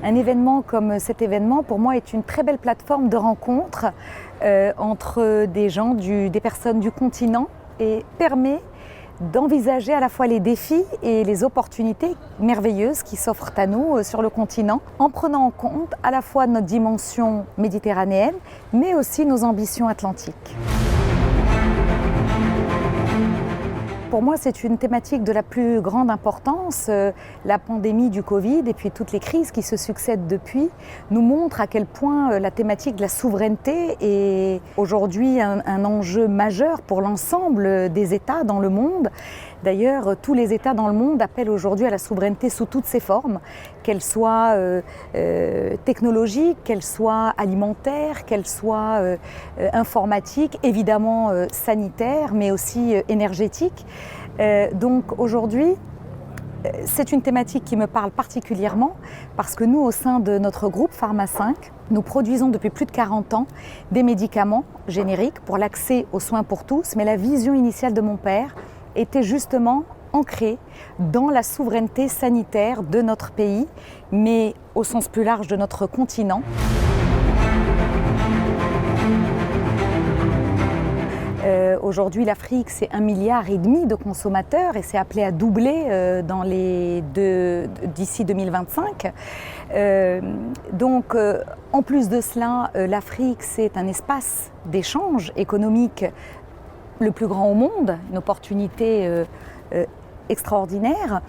Un événement comme cet événement, pour moi, est une très belle plateforme de rencontre entre des personnes du continent et permet d'envisager à la fois les défis et les opportunités merveilleuses qui s'offrent à nous sur le continent, en prenant en compte à la fois notre dimension méditerranéenne, mais aussi nos ambitions atlantiques. Pour moi, c'est une thématique de la plus grande importance. La pandémie du Covid et puis toutes les crises qui se succèdent depuis nous montrent à quel point la thématique de la souveraineté est aujourd'hui un enjeu majeur pour l'ensemble des États dans le monde. D'ailleurs, tous les États dans le monde appellent aujourd'hui à la souveraineté sous toutes ses formes, qu'elle soit technologique, qu'elle soit alimentaire, qu'elle soit informatique, évidemment sanitaire, mais aussi énergétique. Donc aujourd'hui, c'est une thématique qui me parle particulièrement parce que nous, au sein de notre groupe Pharma 5, nous produisons depuis plus de 40 ans des médicaments génériques pour l'accès aux soins pour tous, mais la vision initiale de mon père était justement ancrée dans la souveraineté sanitaire de notre pays, mais au sens plus large de notre continent. Aujourd'hui, l'Afrique, c'est 1,5 milliard de consommateurs et c'est appelé à doubler d'ici 2025. En plus de cela, l'Afrique, c'est un espace d'échange économique le plus grand au monde, une opportunité extraordinaire,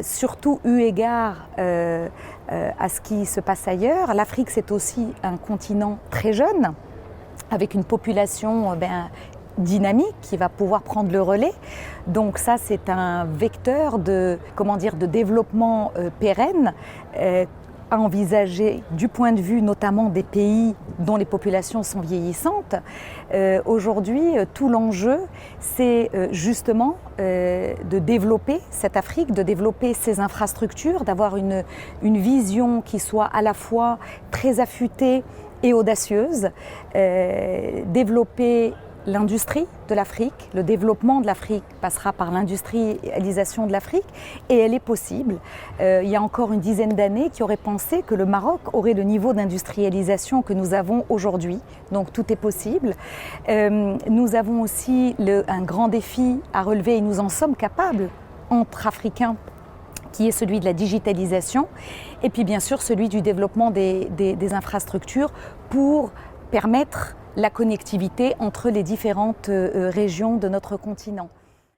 surtout eu égard à ce qui se passe ailleurs. L'Afrique, c'est aussi un continent très jeune, avec une population dynamique qui va pouvoir prendre le relais. Donc ça, c'est un vecteur de développement pérenne à envisager du point de vue notamment des pays dont les populations sont vieillissantes. Aujourd'hui, tout l'enjeu, c'est justement de développer cette Afrique, de développer ses infrastructures, d'avoir une vision qui soit à la fois très affûtée et audacieuse, développer l'industrie de l'Afrique. Le développement de l'Afrique passera par l'industrialisation de l'Afrique et elle est possible. Il y a encore une dizaine d'années qui auraient pensé que le Maroc aurait le niveau d'industrialisation que nous avons aujourd'hui. Donc tout est possible. Nous avons aussi un grand défi à relever et nous en sommes capables entre Africains, qui est celui de la digitalisation et puis bien sûr celui du développement des infrastructures pour permettre la connectivité entre les différentes régions de notre continent.